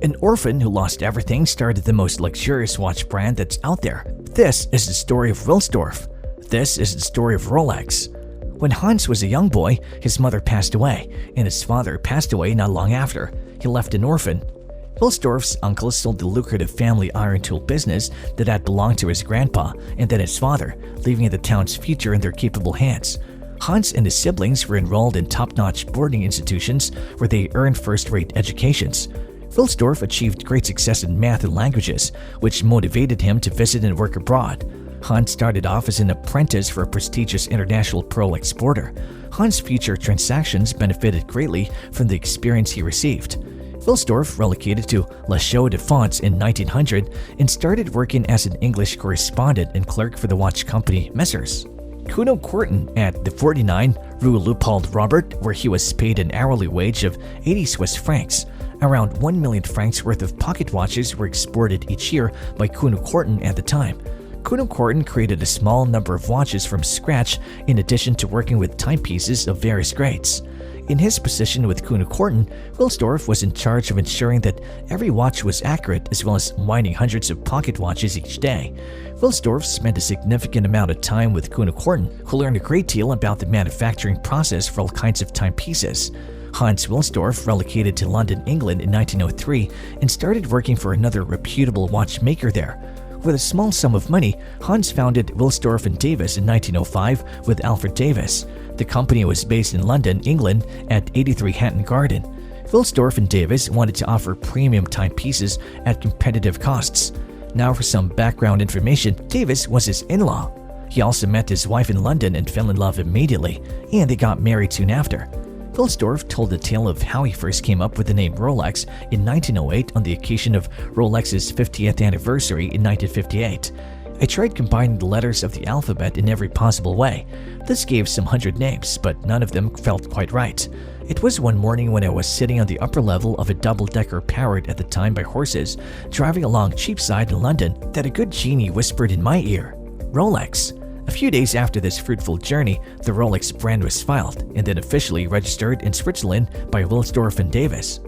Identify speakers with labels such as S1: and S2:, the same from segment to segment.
S1: An orphan who lost everything started the most luxurious watch brand that's out there. This is the story of Wilsdorf. This is the story of Rolex. When Hans was a young boy, his mother passed away, and his father passed away not long after. He left an orphan. Wilsdorf's uncle sold the lucrative family iron tool business that had belonged to his grandpa and then his father, leaving the town's future in their capable hands. Hans and his siblings were enrolled in top-notch boarding institutions where they earned first-rate educations. Wilsdorf achieved great success in math and languages, which motivated him to visit and work abroad. Hans started off as an apprentice for a prestigious international pearl exporter. Hans' future transactions benefited greatly from the experience he received. Wilsdorf relocated to La Chaux-de-Fonds in 1900 and started working as an English correspondent and clerk for the watch company Messrs. Kuno Korten at the 49 Rue Leopold Robert, where he was paid an hourly wage of 80 Swiss francs. Around 1 million francs worth of pocket watches were exported each year by Kuno Korten at the time. Kuno Korten created a small number of watches from scratch in addition to working with timepieces of various grades. In his position with Kuno Korten, Wilsdorf was in charge of ensuring that every watch was accurate as well as winding hundreds of pocket watches each day. Wilsdorf spent a significant amount of time with Kuno Korten, who learned a great deal about the manufacturing process for all kinds of timepieces. Hans Wilsdorf relocated to London, England in 1903 and started working for another reputable watchmaker there. With a small sum of money, Hans founded Wilsdorf & Davis in 1905 with Alfred Davis. The company was based in London, England at 83 Hatton Garden. Wilsdorf & Davis wanted to offer premium timepieces at competitive costs. Now for some background information, Davis was his in-law. He also met his wife in London and fell in love immediately, and they got married soon after. Wilsdorf told the tale of how he first came up with the name Rolex in 1908 on the occasion of Rolex's 50th anniversary in 1958. I tried combining the letters of the alphabet in every possible way. This gave some 100 names, but none of them felt quite right. It was one morning when I was sitting on the upper level of a double-decker powered at the time by horses, driving along Cheapside in London, that a good genie whispered in my ear, "Rolex." A few days after this fruitful journey, the Rolex brand was filed and then officially registered in Switzerland by Wilsdorf & Davis.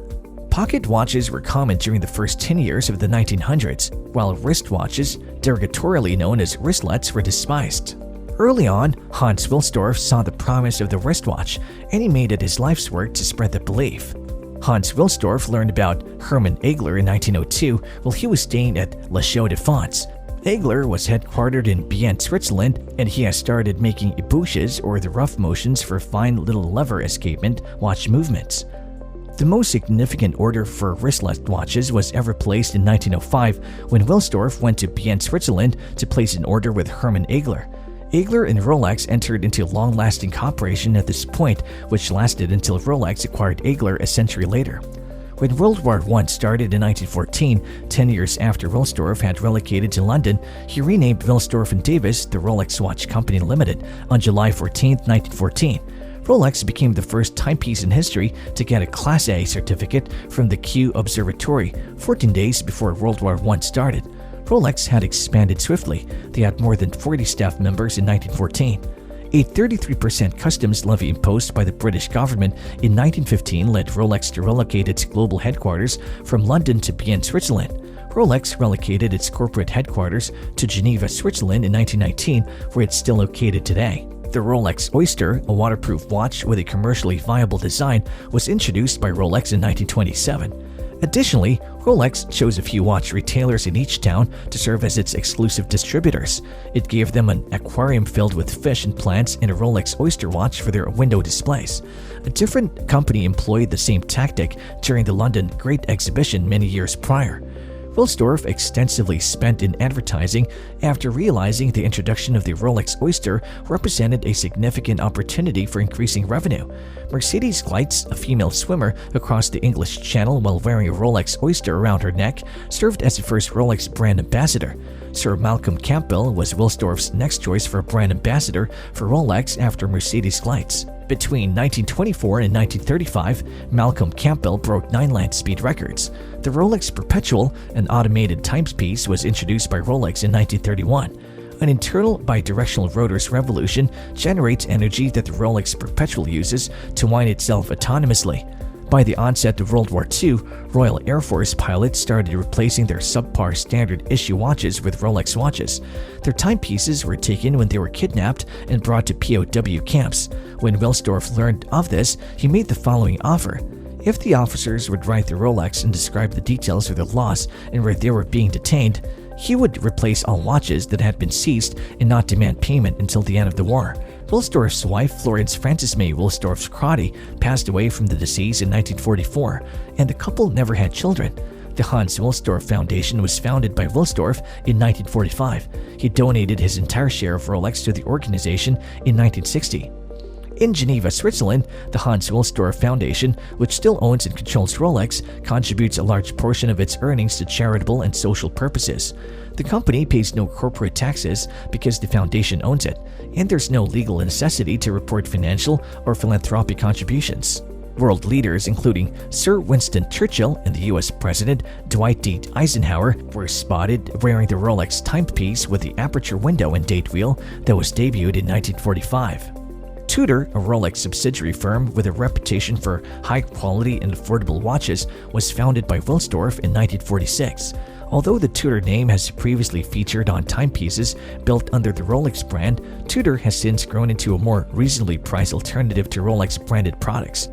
S1: Pocket watches were common during the first 10 years of the 1900s, while wristwatches, derogatorily known as wristlets, were despised. Early on, Hans Wilsdorf saw the promise of the wristwatch, and he made it his life's work to spread the belief. Hans Wilsdorf learned about Hermann Egler in 1902 while he was staying at La Chaux-de-Fonds. Egler was headquartered in Bienne, Switzerland, and he has started making ébauches, or the rough motions for fine little lever escapement watch movements. The most significant order for wristlet watches was ever placed in 1905 when Wilsdorf went to Bienne, Switzerland to place an order with Hermann Egler. Egler and Rolex entered into long-lasting cooperation at this point, which lasted until Rolex acquired Egler a century later. When World War I started in 1914, 10 years after Wilsdorf had relocated to London, he renamed Wilsdorf & Davis the Rolex Watch Company Limited on July 14, 1914. Rolex became the first timepiece in history to get a Class A certificate from the Kew Observatory 14 days before World War I started. Rolex had expanded swiftly. They had more than 40 staff members in 1914. A 33% customs levy imposed by the British government in 1915 led Rolex to relocate its global headquarters from London to Bienne, Switzerland. Rolex relocated its corporate headquarters to Geneva, Switzerland in 1919, where it's still located today. The Rolex Oyster, a waterproof watch with a commercially viable design, was introduced by Rolex in 1927. Additionally, Rolex chose a few watch retailers in each town to serve as its exclusive distributors. It gave them an aquarium filled with fish and plants and a Rolex Oyster watch for their window displays. A different company employed the same tactic during the London Great Exhibition many years prior. Wilsdorf extensively spent in advertising after realizing the introduction of the Rolex Oyster represented a significant opportunity for increasing revenue. Mercedes Gleitze, a female swimmer across the English Channel while wearing a Rolex Oyster around her neck, served as the first Rolex brand ambassador. Sir Malcolm Campbell was Wilsdorf's next choice for a brand ambassador for Rolex after Mercedes Gleitze. Between 1924 and 1935, Malcolm Campbell broke 9 land speed records. The Rolex Perpetual, an automated timepiece, was introduced by Rolex in 1931. An internal bidirectional rotor's revolution generates energy that the Rolex Perpetual uses to wind itself autonomously. By the onset of World War II, Royal Air Force pilots started replacing their subpar standard issue watches with Rolex watches. Their timepieces were taken when they were kidnapped and brought to POW camps. When Wilsdorf learned of this, he made the following offer. If the officers would write the Rolex and describe the details of their loss and where they were being detained, he would replace all watches that had been seized and not demand payment until the end of the war. Wilsdorf's wife, Florence Frances May Wilsdorf's Crotty, passed away from the disease in 1944, and the couple never had children. The Hans Wilsdorf Foundation was founded by Wilsdorf in 1945. He donated his entire share of Rolex to the organization in 1960. In Geneva, Switzerland, the Hans Wilsdorf Foundation, which still owns and controls Rolex, contributes a large portion of its earnings to charitable and social purposes. The company pays no corporate taxes because the foundation owns it, and there's no legal necessity to report financial or philanthropic contributions. World leaders, including Sir Winston Churchill and the U.S. President Dwight D. Eisenhower, were spotted wearing the Rolex timepiece with the aperture window and date wheel that was debuted in 1945. Tudor, a Rolex subsidiary firm with a reputation for high-quality and affordable watches, was founded by Wilsdorf in 1946. Although the Tudor name has previously featured on timepieces built under the Rolex brand, Tudor has since grown into a more reasonably priced alternative to Rolex-branded products.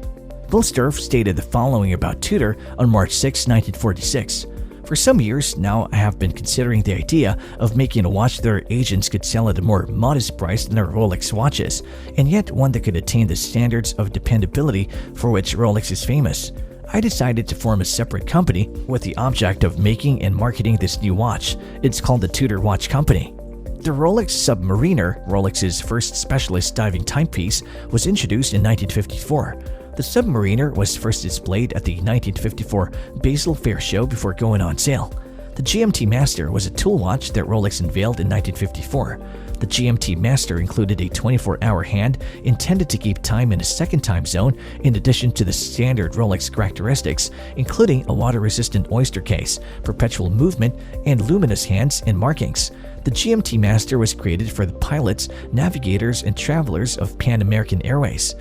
S1: Wilsdorf stated the following about Tudor on March 6, 1946. For some years now, I have been considering the idea of making a watch that our agents could sell at a more modest price than our Rolex watches, and yet one that could attain the standards of dependability for which Rolex is famous. I decided to form a separate company with the object of making and marketing this new watch. It's called the Tudor Watch Company. The Rolex Submariner, Rolex's first specialist diving timepiece, was introduced in 1954. The Submariner was first displayed at the 1954 Basel Fair Show before going on sale. The GMT Master was a tool watch that Rolex unveiled in 1954. The GMT Master included a 24-hour hand intended to keep time in a second time zone in addition to the standard Rolex characteristics, including a water-resistant Oyster case, perpetual movement, and luminous hands and markings. The GMT Master was created for the pilots, navigators, and travelers of Pan American Airways.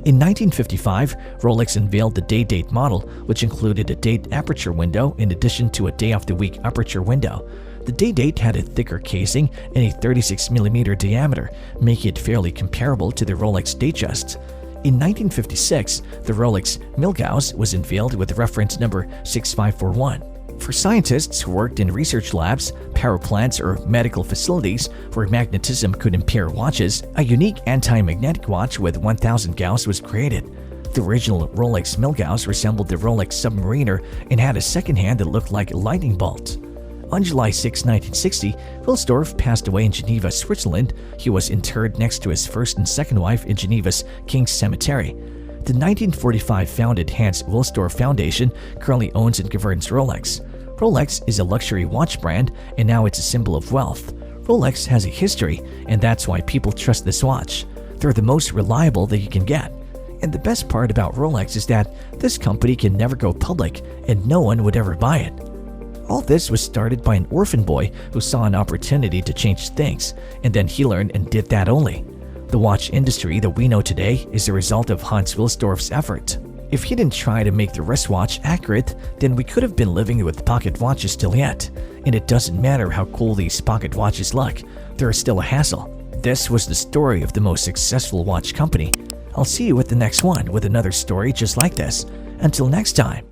S1: In 1955, Rolex unveiled the day-date model, which included a date aperture window in addition to a day-of-the-week aperture window. The day-date had a thicker casing and a 36mm diameter, making it fairly comparable to the Rolex Datejust. In 1956, the Rolex Milgauss was unveiled with reference number 6541. For scientists who worked in research labs, power plants, or medical facilities where magnetism could impair watches, a unique anti-magnetic watch with 1000 Gauss was created. The original Rolex Milgauss resembled the Rolex Submariner and had a second hand that looked like a lightning bolt. On July 6, 1960, Wilsdorf passed away in Geneva, Switzerland. He was interred next to his first and second wife in Geneva's King's Cemetery. The 1945 founded Hans Wilsdorf Foundation currently owns and governs Rolex. Rolex is a luxury watch brand, and now it's a symbol of wealth. Rolex has a history, and that's why people trust this watch. They're the most reliable that you can get. And the best part about Rolex is that this company can never go public, and no one would ever buy it. All this was started by an orphan boy who saw an opportunity to change things, and then he learned and did that only. The watch industry that we know today is a result of Hans Wilsdorf's effort. If he didn't try to make the wristwatch accurate, then we could have been living with pocket watches still yet. And it doesn't matter how cool these pocket watches look, they're still a hassle. This was the story of the most successful watch company. I'll see you at the next one with another story just like this. Until next time.